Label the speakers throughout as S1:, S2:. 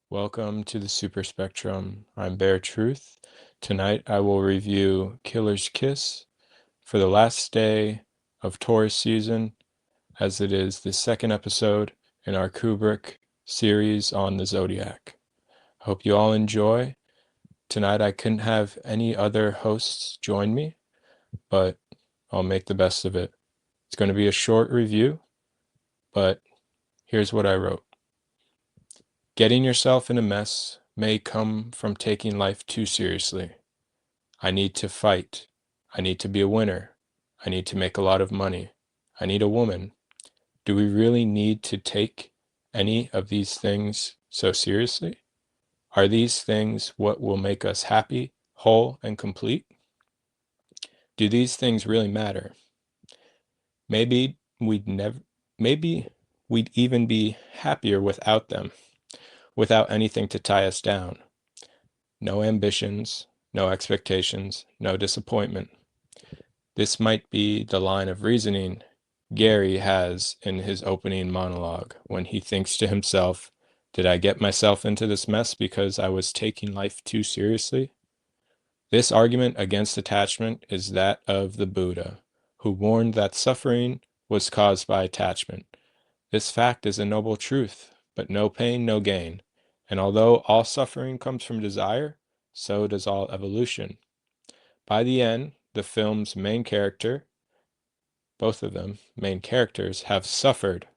S1: Welcome to the Super Spectrum. I'm Bear Truth. Tonight I will review Killer's Kiss for the last day of Taurus season, as it is the second episode in our Kubrick series on the Zodiac. Hope you all enjoy. Tonight I couldn't have any other hosts join me, but I'll make the best of it. It's going to be a short review, but here's what I wrote. Getting yourself in a mess may come from taking life too seriously. I need to fight. I need to be a winner. I need to make a lot of money. I need a woman. Do we really need to take any of these things so seriously? Are these things what will make us happy, whole, and complete? Do these things really matter? Maybe we'd never, maybe we'd even be happier without them, without anything to tie us down. No ambitions, no expectations, no disappointment. This might be the line of reasoning Gary has in his opening monologue when he thinks to himself, did I get myself into this mess because I was taking life too seriously? This argument against attachment is that of the Buddha, who warned that suffering was caused by attachment. This fact is a noble truth, but no pain, no gain. And although all suffering comes from desire, so does all evolution. By the end, the film's main character, both of them, main characters, have suffered,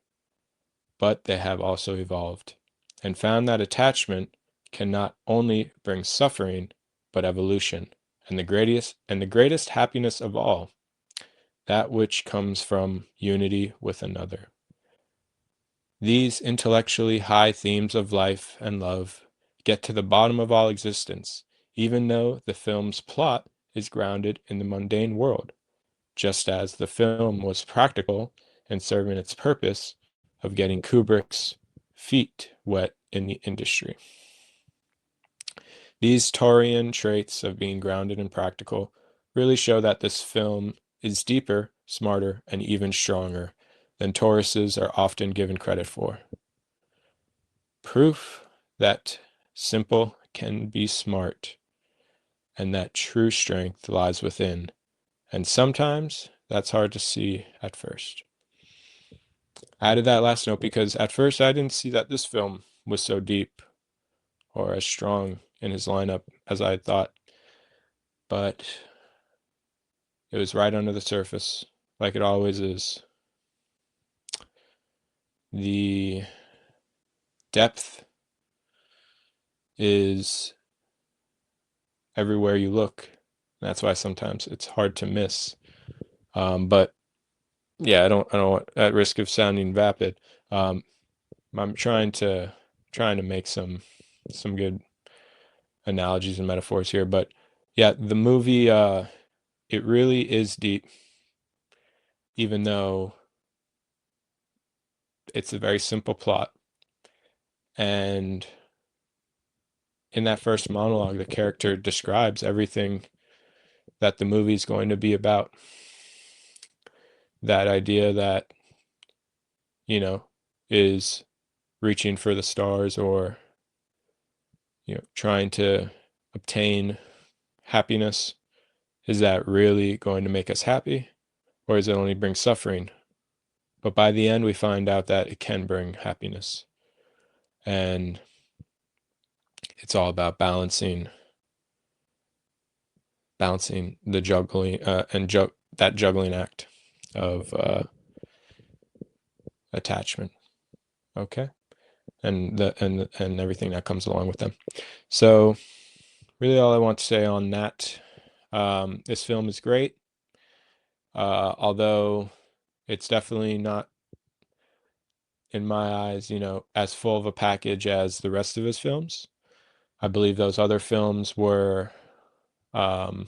S1: but they have also evolved and found that attachment can not only bring suffering, but evolution, and the greatest happiness of all, that which comes from unity with another. These intellectually high themes of life and love get to the bottom of all existence, even though the film's plot is grounded in the mundane world, just as the film was practical in serving its purpose of getting Kubrick's feet wet in the industry. These Taurian traits of being grounded and practical really show that this film is deeper, smarter, and even stronger than Tauruses are often given credit for. Proof that simple can be smart and that true strength lies within. And sometimes that's hard to see at first. I added that last note because at first I didn't see that this film was so deep or as strong in his lineup as I had thought, but it was right under the surface, like it always is. The depth is everywhere you look. That's why sometimes it's hard to miss. But yeah, I don't want, at risk of sounding vapid. Um, I'm trying to make some good analogies and metaphors here, but yeah, the movie it really is deep, even though it's a very simple plot. And in that first monologue, the character describes everything that the movie is going to be about. That idea that, you know, is reaching for the stars or, trying to obtain happiness. Is that really going to make us happy? Or is it only bring suffering? But by the end, we find out that it can bring happiness. And it's all about balancing the juggling that juggling act of attachment. Okay, and everything that comes along with them. So really, all I want to say on that, this film is great. Although it's definitely not, in my eyes, as full of a package as the rest of his films. I believe those other films were um,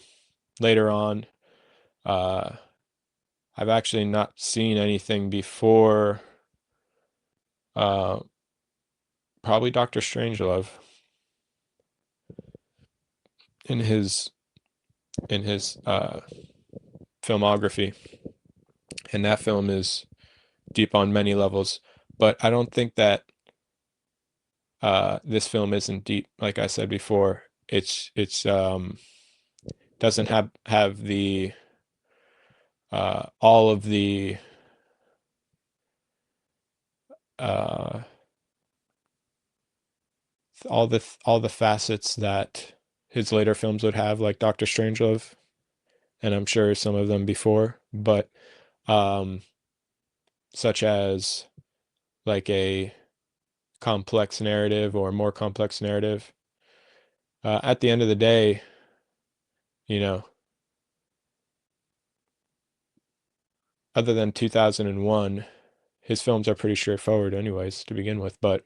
S1: later on. Uh, I've actually not seen anything before uh, probably Doctor Strangelove in his filmography, and that film is deep on many levels. But I don't think that this film isn't deep, like I said before. It's doesn't have the all of the uh, all the facets that his later films would have, like Doctor Strangelove, and I'm sure some of them before, but um, such as like a complex narrative or more complex narrative. At the end of the day, you know, other than 2001, his films are pretty straightforward, anyways, to begin with. But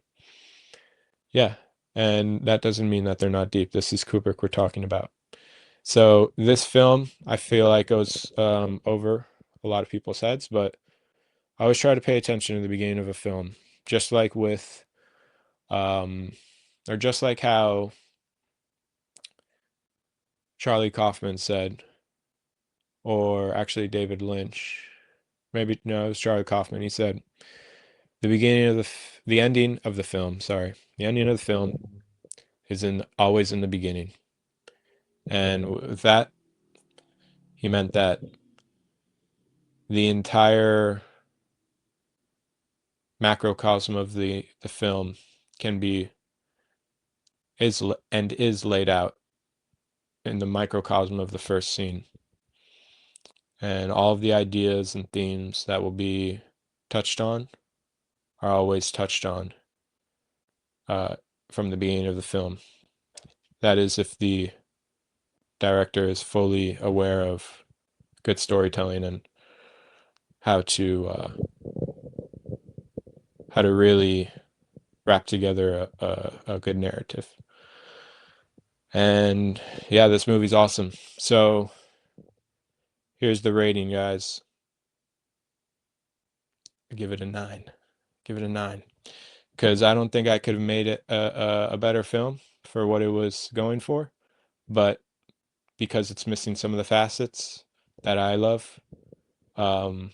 S1: yeah, and that doesn't mean that they're not deep. This is Kubrick we're talking about. So this film, I feel like goes over a lot of people's heads, but I always try to pay attention to the beginning of a film, just like with, um, or just like how Charlie Kaufman said, or actually David Lynch. Maybe no, it was Charlie Kaufman. He said the beginning of the ending of the film. Sorry, the ending of the film is in always in the beginning, and with that, he meant that the entire macrocosm of the film can be is laid out in the microcosm of the first scene, and all of the ideas and themes that will be touched on are always touched on uh, from the beginning of the film. That is, if the director is fully aware of good storytelling and how to uh, how to really wrap together a good narrative. And yeah, this movie's awesome. So here's the rating, guys. Give it a 9. Give it a 9. Because I don't think I could have made it a better film for what it was going for. But because it's missing some of the facets that I love, um,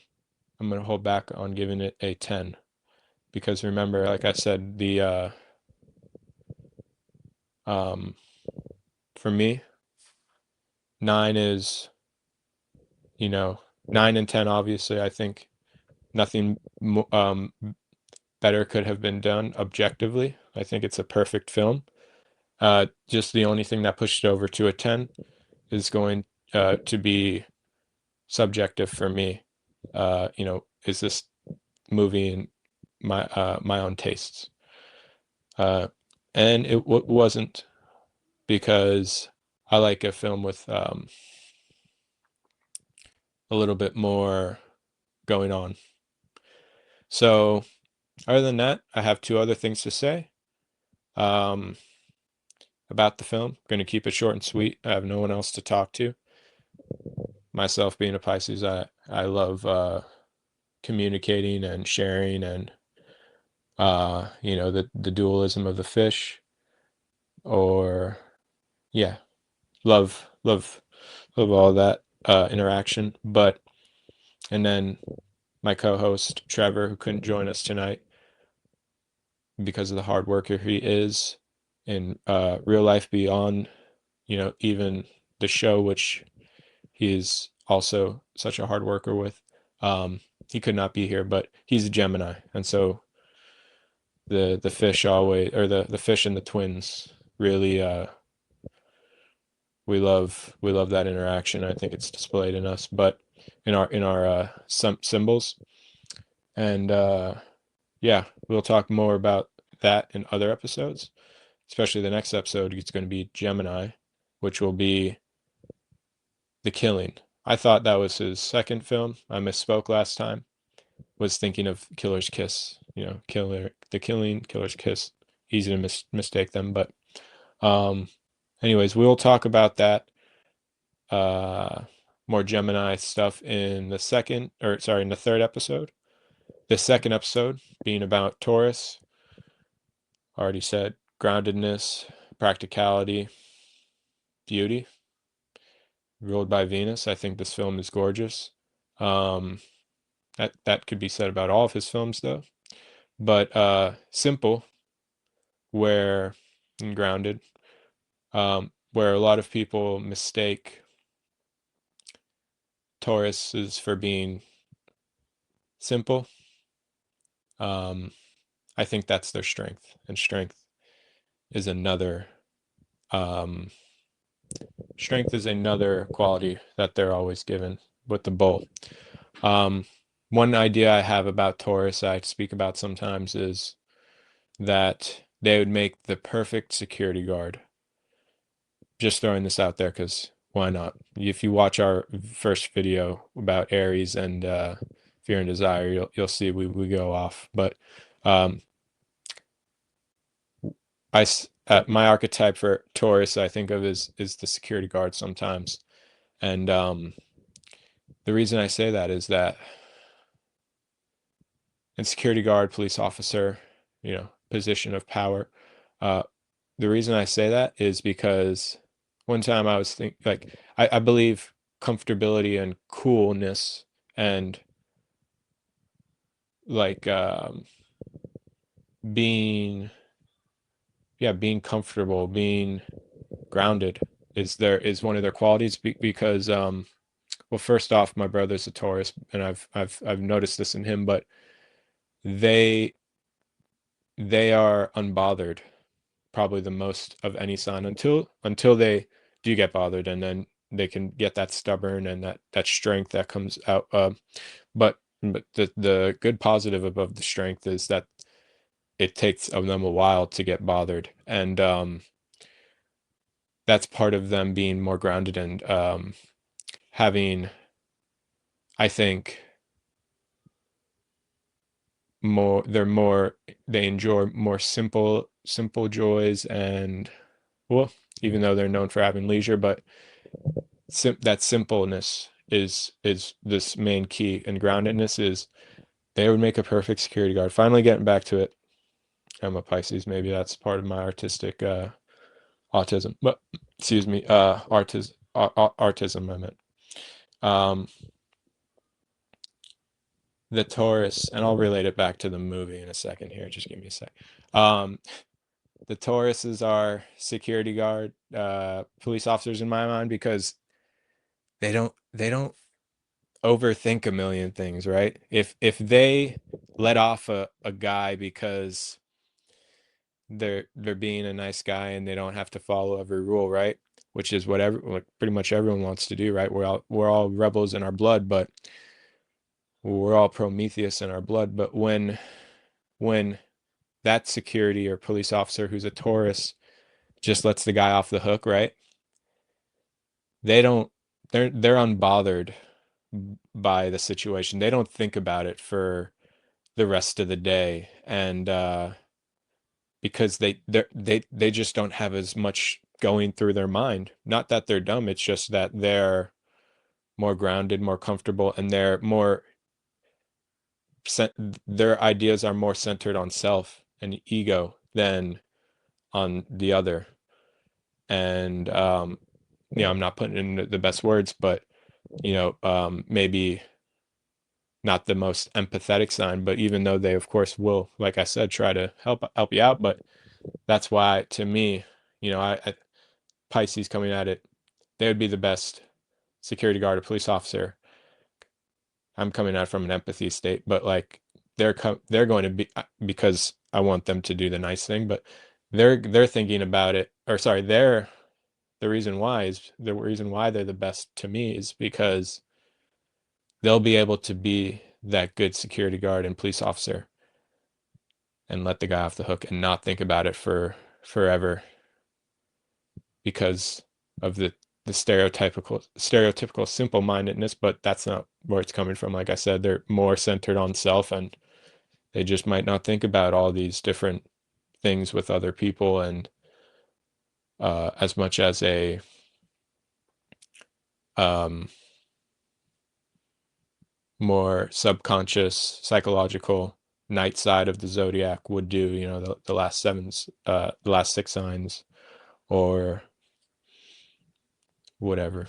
S1: I'm going to hold back on giving it a 10. Because remember, like I said, um, for me, 9 is, you know, 9 and 10, obviously, I think nothing better could have been done objectively. I think it's a perfect film. Just the only thing that pushed it over to a 10 is going to be subjective for me. Is this movie in my own tastes? Uh, and it wasn't, because I like a film with a little bit more going on. So, other than that, I have two other things to say um, about the film. I'm going to keep it short and sweet. I have no one else to talk to. Myself being a Pisces, I love communicating and sharing, and the dualism of the fish, or yeah, love love all that interaction. But and then my co-host Trevor, who couldn't join us tonight because of the hard worker he is in real life beyond, even the show, which he is also such a hard worker with. He could not be here, but he's a Gemini, and so the fish always, or the fish and the twins really we love that interaction. I think it's displayed in us, but in our some symbols. And yeah, we'll talk more about that in other episodes, especially the next episode. It's going to be Gemini, which will be The Killing. I thought that was his second film. I misspoke last time. Was thinking of Killer's Kiss. The Killing, Killer's Kiss. Easy to mistake them, but um, anyways, we'll talk about that uh, more Gemini stuff in the third episode. The second episode being about Taurus. Already said groundedness, practicality, beauty, ruled by Venus. I think this film is gorgeous. Um, that could be said about all of his films, though. But simple, where and grounded, where a lot of people mistake Tauruses for being simple. Um, I think that's their strength, and is another um, strength is another quality that they're always given with the bull. Um, One idea I have about Taurus I speak about sometimes is that they would make the perfect security guard. Just throwing this out there because why not? If you watch our first video about Aries and Fear and Desire, you'll see we go off. But um, my archetype for Taurus I think of is the security guard sometimes, and the reason I say that is that in security guard, police officer, position of power. Uh, the reason I say that is because one time I was thinking, like, I believe comfortability and coolness and like being, yeah, being comfortable, being grounded is one of their qualities because well, first off, my brother's a Taurus, and I've noticed this in him, but they they are unbothered probably the most of any sign until they do get bothered, and then they can get that stubborn and that strength that comes out. But the good positive above the strength is that it takes of them a while to get bothered, and that's part of them being more grounded and having, I think, they enjoy more simple joys, and well, even though they're known for having leisure, but that simpleness is this main key, and groundedness is they would make a perfect security guard. Finally getting back to it. I'm a Pisces, maybe that's part of my artistic autism, but excuse me, artism I meant. um the Taurus, and I'll relate it back to the movie in a second here, just give me a sec. um the Tauruses are security guard police officers in my mind because they don't overthink a million things, right? If they let off a guy because they're being a nice guy and they don't have to follow every rule, right? Which is whatever, like, pretty much everyone wants to do, right? We're all rebels in our blood, but we're all Prometheus in our blood. But when that security or police officer who's a Taurus just lets the guy off the hook, right? They don't they're unbothered by the situation. They don't think about it for the rest of the day, and because they just don't have as much going through their mind. Not that they're dumb, it's just that they're more grounded, more comfortable, and their ideas are more centered on self and ego than on the other. And I'm not putting in the best words, but maybe not the most empathetic sign, but even though they of course will, like I said, try to help you out, but that's why to me, I Pisces coming at it, they would be the best security guard or police officer. I'm coming at it from an empathy state, but like they're going to be, because I want them to do the nice thing, but they're thinking about it, or sorry, the reason why they're the best to me is because they'll be able to be that good security guard and police officer and let the guy off the hook and not think about it for forever because of the stereotypical simple-mindedness. But that's not where it's coming from. Like I said, they're more centered on self, and they just might not think about all these different things with other people, and as much as a um, more subconscious psychological night side of the zodiac would do, the last six signs, or whatever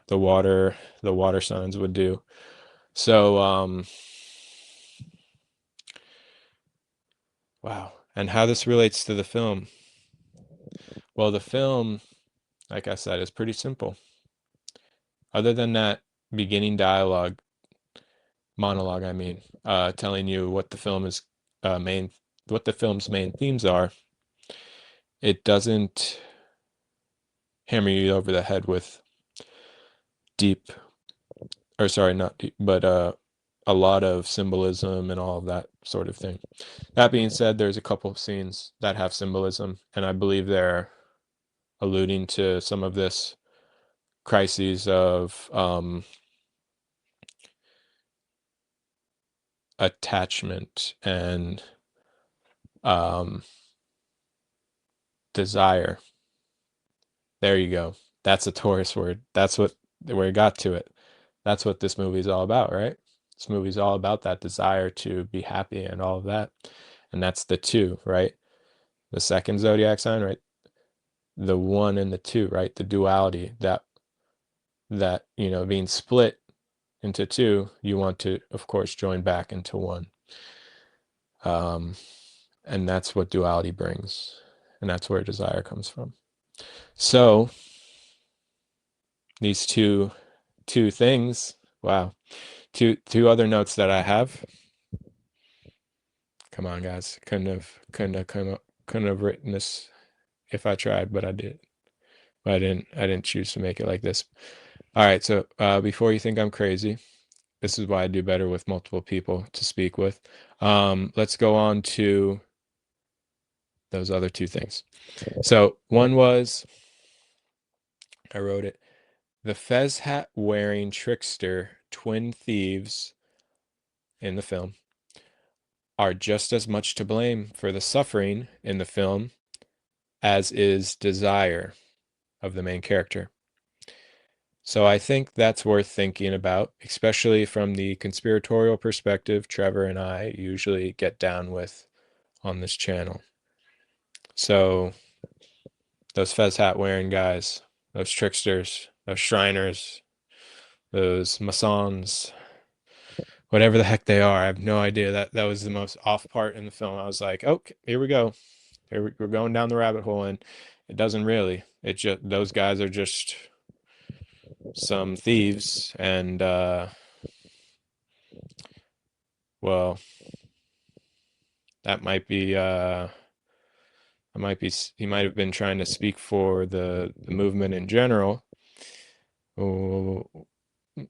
S1: the water signs would do. So wow. And how this relates to the film. Well, the film, like I said, is pretty simple. Other than that beginning monologue, I mean, telling you what the film is what the film's main themes are, it doesn't hammer you over the head with deep, or sorry, not deep, but a lot of symbolism and all of that sort of thing. That being said, there's a couple of scenes that have symbolism, and I believe they're alluding to some of this crises of attachment and um, desire. There you go. That's a Taurus word. That's what where it got to it. That's what this movie is all about, right? This movie's all about that desire to be happy and all of that. And that's the two, right? The second zodiac sign, right? The one and the two, right? The duality that, being split into two, you want to, of course, join back into one. Um, and that's what duality brings. And that's where desire comes from. So these two things, wow. Two other notes that I have. Come on, guys. Couldn't have written this if I tried, but I did. But I didn't choose to make it like this. All right, so before you think I'm crazy, this is why I do better with multiple people to speak with. Let's go on to those other two things. So one was, I wrote it, the fez hat wearing trickster twin thieves in the film are just as much to blame for the suffering in the film as is desire of the main character. So I think that's worth thinking about, especially from the conspiratorial perspective Trevor and I usually get down with on this channel. So those fez hat wearing guys, those tricksters, those Shriners, those Masons, whatever the heck they are, I have no idea. That was the most off part in the film. I was like, oh, here we go. We're going down the rabbit hole, and it doesn't really. It just those guys are just some thieves, and well, that might be he might have been trying to speak for the movement in general, or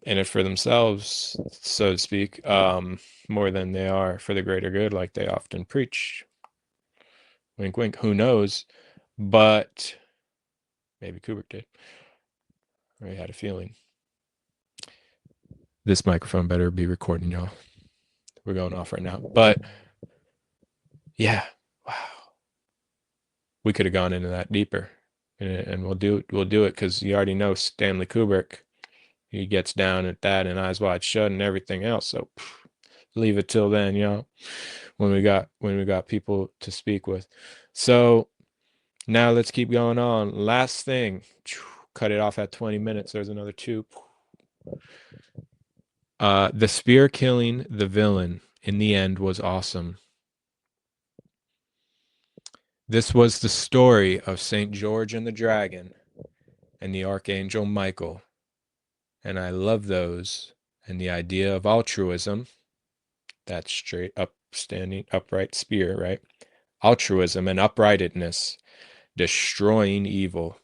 S1: in it for themselves, so to speak, more than they are for the greater good, like they often preach. Wink, wink. Who knows? But maybe Kubrick did. Or he had a feeling. This microphone better be recording, y'all. We're going off right now. But yeah, wow. We could have gone into that deeper, and we'll do it because you already know Stanley Kubrick. He gets down at that and Eyes Wide Shut and everything else. So leave it till then, y'all. When we got people to speak with. So now let's keep going on. Last thing, cut it off at 20 minutes. There's another two. The spear killing the villain in the end was awesome. This was the story of St. George and the Dragon and the Archangel Michael. And I love those. And the idea of altruism, that straight up standing upright spear, right? Altruism and uprightness, destroying evil,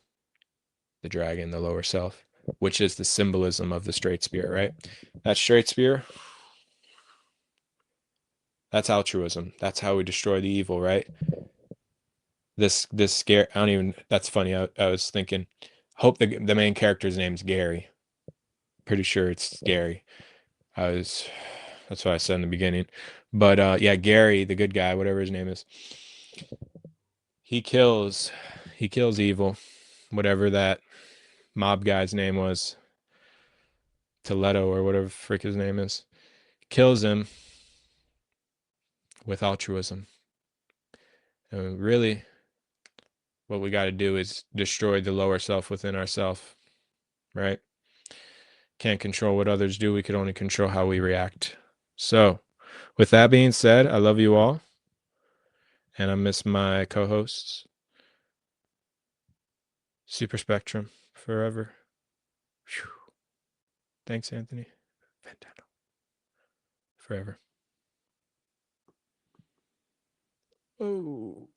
S1: the dragon, the lower self, which is the symbolism of the straight spear, right? That straight spear, that's altruism. That's how we destroy the evil, right? This scare, I don't even, that's funny. I was thinking, hope the main character's name's Gary. Pretty sure it's Gary. That's what I said in the beginning. But yeah, Gary, the good guy, whatever his name is, he kills evil, whatever that mob guy's name was, Toledo or whatever frick his name is, kills him with altruism. And really, what we got to do is destroy the lower self within ourselves, right? Can't control what others do. We could only control how we react. So, with that being said, I love you all. And I miss my co-hosts. Super Spectrum forever. Whew. Thanks, Anthony. Ventano. Forever. Oh.